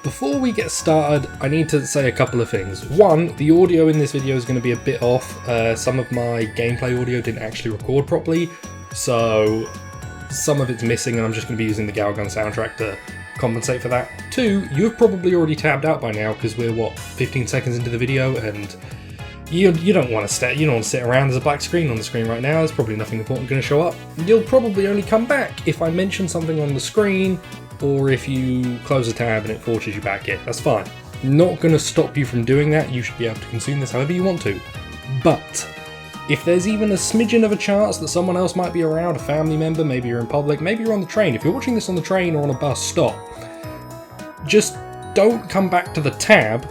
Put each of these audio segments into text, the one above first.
Before we get started, I need to say a couple of things. One, the audio in this video is going to be a bit off. Some of my gameplay audio didn't actually record properly, so some of it's missing and I'm just going to be using the Gyaru Gan soundtrack to compensate for that. Two, you've probably already tabbed out by now because we're, 15 seconds into the video and you don't want to sit around. There's a black screen on the screen right now. There's probably nothing important going to show up. You'll probably only come back if I mention something on the screen or if you close a tab and it forces you back in. That's fine. Not going to stop you from doing that. You should be able to consume this however you want to. But if there's even a smidgen of a chance that someone else might be around, a family member, maybe you're in public, maybe you're on the train. If you're watching this on the train or on a bus, stop. Just don't come back to the tab,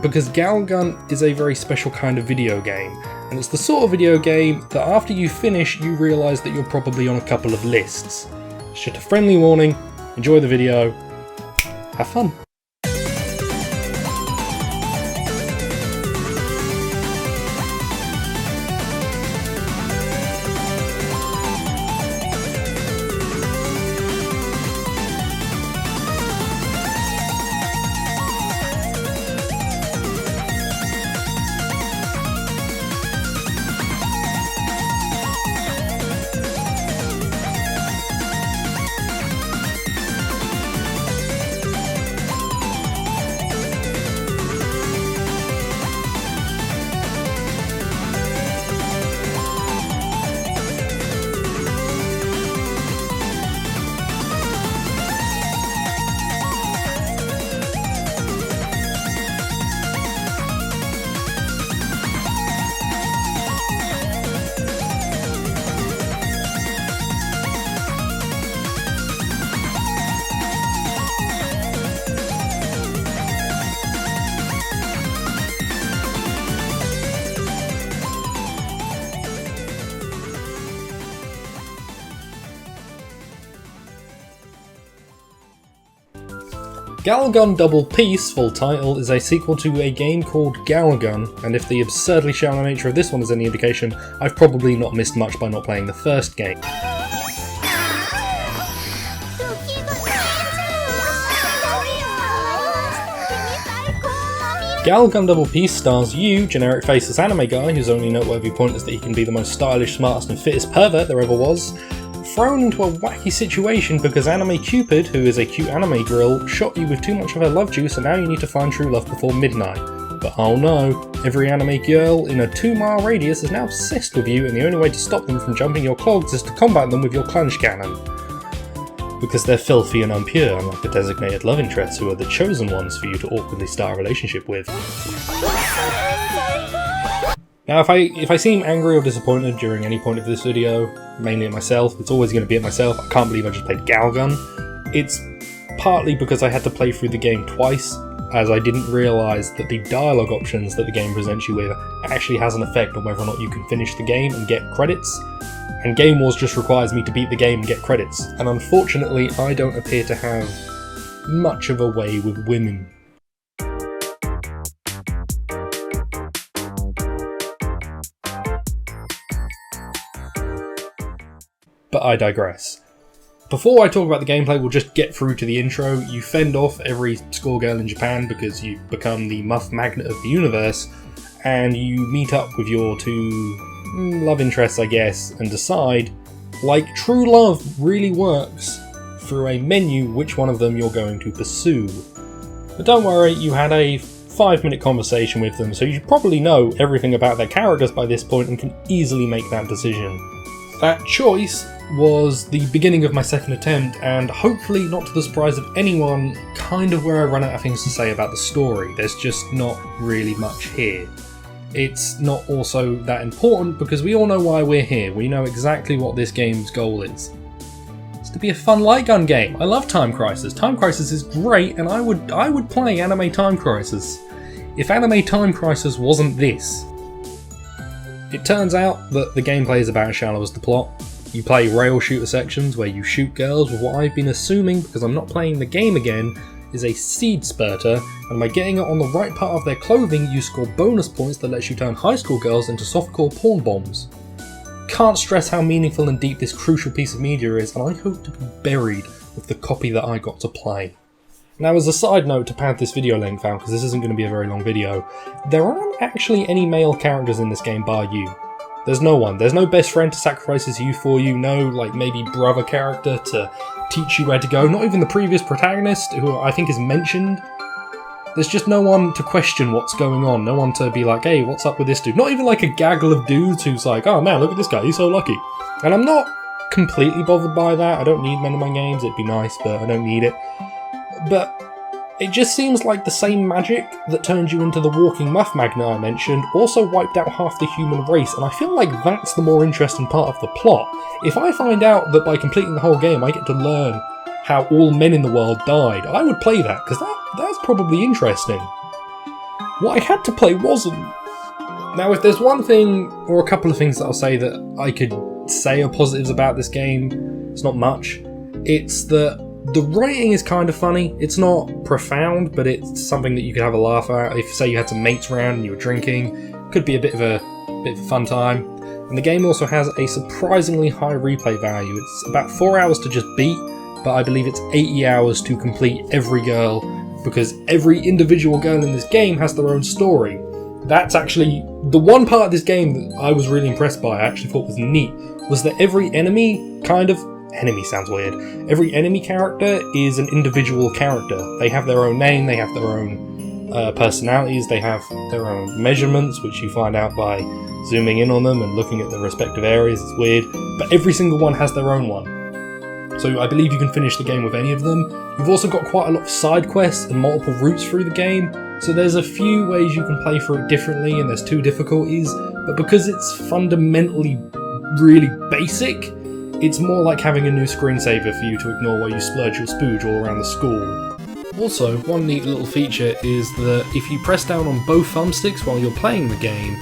because Gyaru Gan is a very special kind of video game. And it's the sort of video game that after you finish, you realise that you're probably on a couple of lists. It's just a friendly warning. Enjoy the video. Have fun. Gyaru Gan Daburu Pīsu, full title, is a sequel to a game called Gyaru Gan, and if the absurdly shallow nature of this one is any indication, I've probably not missed much by not playing the first game. Gyaru Gan Daburu Pīsu stars you, generic faceless anime guy whose only noteworthy point is that he can be the most stylish, smartest and fittest pervert there ever was, thrown into a wacky situation because Anime Cupid, who is a cute anime girl, shot you with too much of her love juice and now you need to find true love before midnight. But oh no, every anime girl in a 2-mile radius is now obsessed with you and the only way to stop them from jumping your clogs is to combat them with your plunge cannon. Because they're filthy and impure, unlike the designated love interests who are the chosen ones for you to awkwardly start a relationship with. Now if I seem angry or disappointed during any point of this video, mainly at myself, it's always going to be at myself. I can't believe I just played Gyaru Gan. It's partly because I had to play through the game twice, as I didn't realise that the dialogue options that the game presents you with actually has an effect on whether or not you can finish the game and get credits. And Game Wars just requires me to beat the game and get credits. And unfortunately, I don't appear to have much of a way with women. But I digress. Before I talk about the gameplay, we'll just get through to the intro. You fend off every schoolgirl in Japan because you've become the muff magnet of the universe, and you meet up with your two love interests, I guess, and decide, like true love really works, through a menu which one of them you're going to pursue. But don't worry, you had a 5-minute conversation with them, so you probably know everything about their characters by this point and can easily make that decision. That choice was the beginning of my second attempt, and hopefully not to the surprise of anyone, kind of where I run out of things to say about the story. There's just not really much here. It's not also that important because we all know why we're here. We know exactly what this game's goal is. It's to be a fun light gun game. I love Time Crisis. Time Crisis is great, and I would play Anime Time Crisis if Anime Time Crisis wasn't this. It turns out that the gameplay is about as shallow as the plot. You play rail shooter sections where you shoot girls with what I've been assuming, because I'm not playing the game again, is a seed spurter, and by getting it on the right part of their clothing you score bonus points that lets you turn high school girls into softcore porn bombs. Can't stress how meaningful and deep this crucial piece of media is, and I hope to be buried with the copy that I got to play. Now, as a side note to pad this video length out, because this isn't going to be a very long video, there aren't actually any male characters in this game bar you. There's no one. There's no best friend to sacrifice his youth for you, no, like, maybe brother character to teach you where to go, not even the previous protagonist, who I think is mentioned. There's just no one to question what's going on, no one to be like, hey, what's up with this dude? Not even like a gaggle of dudes who's like, oh man, look at this guy, he's so lucky. And I'm not completely bothered by that. I don't need men in my games, it'd be nice, but I don't need it. But it just seems like the same magic that turned you into the walking muff magnet I mentioned also wiped out half the human race, and I feel like that's the more interesting part of the plot. If I find out that by completing the whole game I get to learn how all men in the world died, I would play that, because that's probably interesting. What I had to play wasn't. Now, if there's one thing, or a couple of things that I'll say that I could say are positives about this game, it's not much. It's that the writing is kind of funny. It's not profound, but it's something that you could have a laugh at. If, say, you had some mates around and you were drinking, could be a bit of a fun time. And the game also has a surprisingly high replay value. It's about 4 hours to just beat, but I believe it's 80 hours to complete every girl, because every individual girl in this game has their own story. That's actually the one part of this game that I was really impressed by, I actually thought was neat, was that every enemy sounds weird. Every enemy character is an individual character. They have their own name, they have their own personalities, they have their own measurements, which you find out by zooming in on them and looking at the respective areas. It's weird, but every single one has their own one. So I believe you can finish the game with any of them. You've also got quite a lot of side quests and multiple routes through the game, so there's a few ways you can play through it differently, and there's 2 difficulties, but because it's fundamentally really basic, it's more like having a new screensaver for you to ignore while you splurge your spooge all around the school. Also, one neat little feature is that if you press down on both thumbsticks while you're playing the game,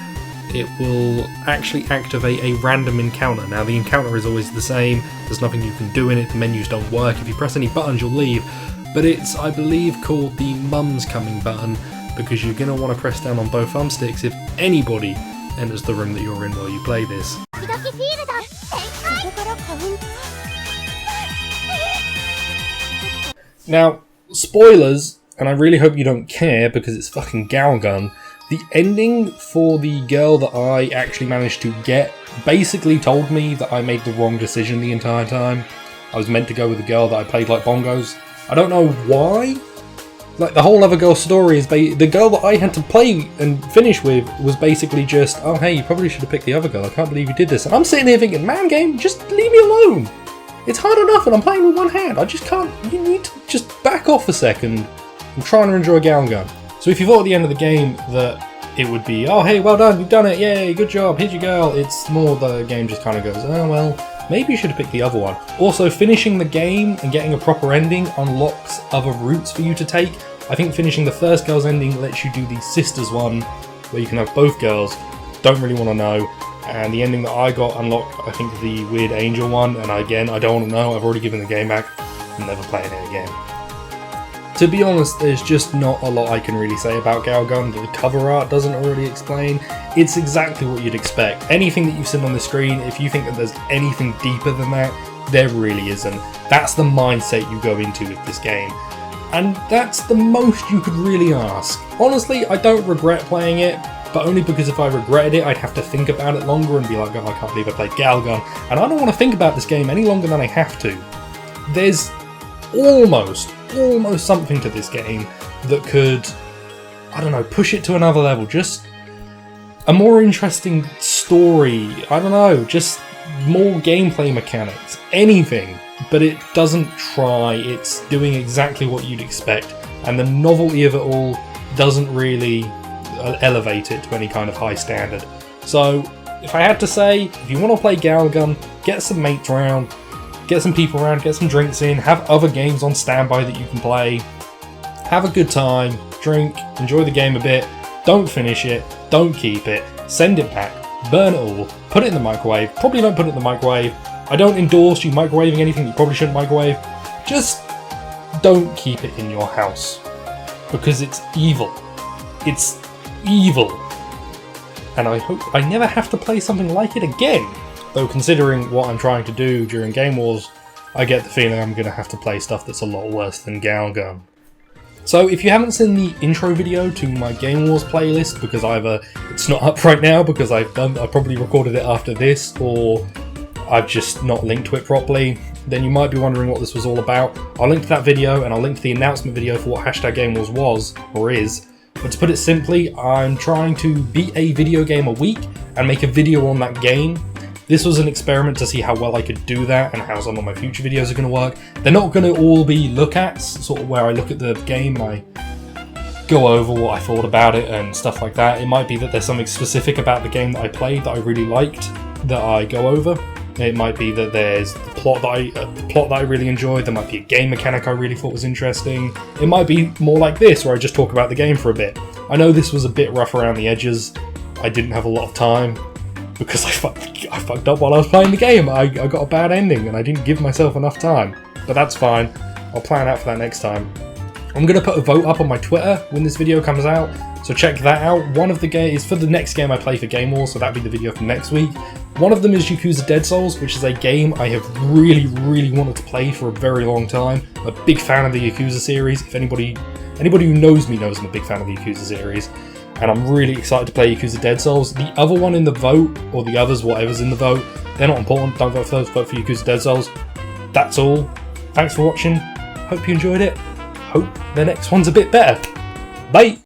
it will actually activate a random encounter. Now, the encounter is always the same, there's nothing you can do in it, the menus don't work, if you press any buttons you'll leave, but it's, I believe, called the Mum's Coming button, because you're going to want to press down on both thumbsticks if anybody enters the room that you're in while you play this. Now, spoilers, and I really hope you don't care because it's fucking Gyaru Gan. The ending for the girl that I actually managed to get basically told me that I made the wrong decision the entire time. I was meant to go with the girl that I played like bongos. I don't know why. Like, the whole other girl's story is the girl that I had to play and finish with was basically just, oh hey, you probably should have picked the other girl, I can't believe you did this. And I'm sitting here thinking, man game, just leave me alone. It's hard enough and I'm playing with one hand, I just can't, you need to just back off a second. I'm trying to enjoy Gyaru Gan. So if you thought at the end of the game that it would be, oh hey, well done, you've done it, yay, good job, here's your girl, it's more the game just kind of goes, oh well, maybe you should have picked the other one. Also, finishing the game and getting a proper ending unlocks other routes for you to take. I think finishing the first girl's ending lets you do the sisters one, where you can have both girls. Don't really want to know. And the ending that I got unlocked, I think, the weird angel one, and again, I don't want to know, I've already given the game back. I'm never playing it again. To be honest, there's just not a lot I can really say about Gyaru Gan that the cover art doesn't already explain. It's exactly what you'd expect. Anything that you've seen on the screen, if you think that there's anything deeper than that, there really isn't. That's the mindset you go into with this game. And that's the most you could really ask. Honestly, I don't regret playing it, but only because if I regretted it, I'd have to think about it longer and be like, oh, I can't believe I played Gyaru Gan. And I don't want to think about this game any longer than I have to. There's almost something to this game that could, I don't know, push it to another level. Just a more interesting story. I don't know, just more gameplay mechanics. Anything. But it doesn't try, it's doing exactly what you'd expect, and the novelty of it all doesn't really elevate it to any kind of high standard. So, if I had to say, if you want to play Gyaru Gan, get some mates around, get some people around, get some drinks in, have other games on standby that you can play, have a good time, drink, enjoy the game a bit, don't finish it, don't keep it, send it back, burn it all, put it in the microwave, probably don't put it in the microwave. I don't endorse you microwaving anything you probably shouldn't microwave. Just don't keep it in your house. Because it's evil. It's evil. And I hope I never have to play something like it again. Though considering what I'm trying to do during Game Wars, I get the feeling I'm going to have to play stuff that's a lot worse than Gyaru Gan. So if you haven't seen the intro video to my Game Wars playlist, because either it's not up right now because I probably recorded it after this, or I've just not linked to it properly, then you might be wondering what this was all about. I'll link to that video, and I'll link to the announcement video for what hashtag Game Wars was, or is. But to put it simply, I'm trying to beat a video game a week and make a video on that game. This was an experiment to see how well I could do that and how some of my future videos are going to work. They're not going to all be look-ats, sort of where I look at the game, I go over what I thought about it and stuff like that. It might be that there's something specific about the game that I played that I really liked that I go over. It might be that there's the plot that I really enjoyed. There might be a game mechanic I really thought was interesting. It might be more like this, where I just talk about the game for a bit. I know this was a bit rough around the edges. I didn't have a lot of time because I fucked up while I was playing the game. I got a bad ending and I didn't give myself enough time. But that's fine. I'll plan out for that next time. I'm going to put a vote up on my Twitter when this video comes out, so check that out. One of the games is for the next game I play for Game Wars, so that'll be the video for next week. One of them is Yakuza Dead Souls, which is a game I have really wanted to play for a very long time. I'm a big fan of the Yakuza series. If anybody who knows me knows I'm a big fan of the Yakuza series. And I'm really excited to play Yakuza Dead Souls. The other one in the vote, or the others, whatever's in the vote, they're not important. Don't vote for those, vote for Yakuza Dead Souls. That's all. Thanks for watching. Hope you enjoyed it. Hope the next one's a bit better. Bye!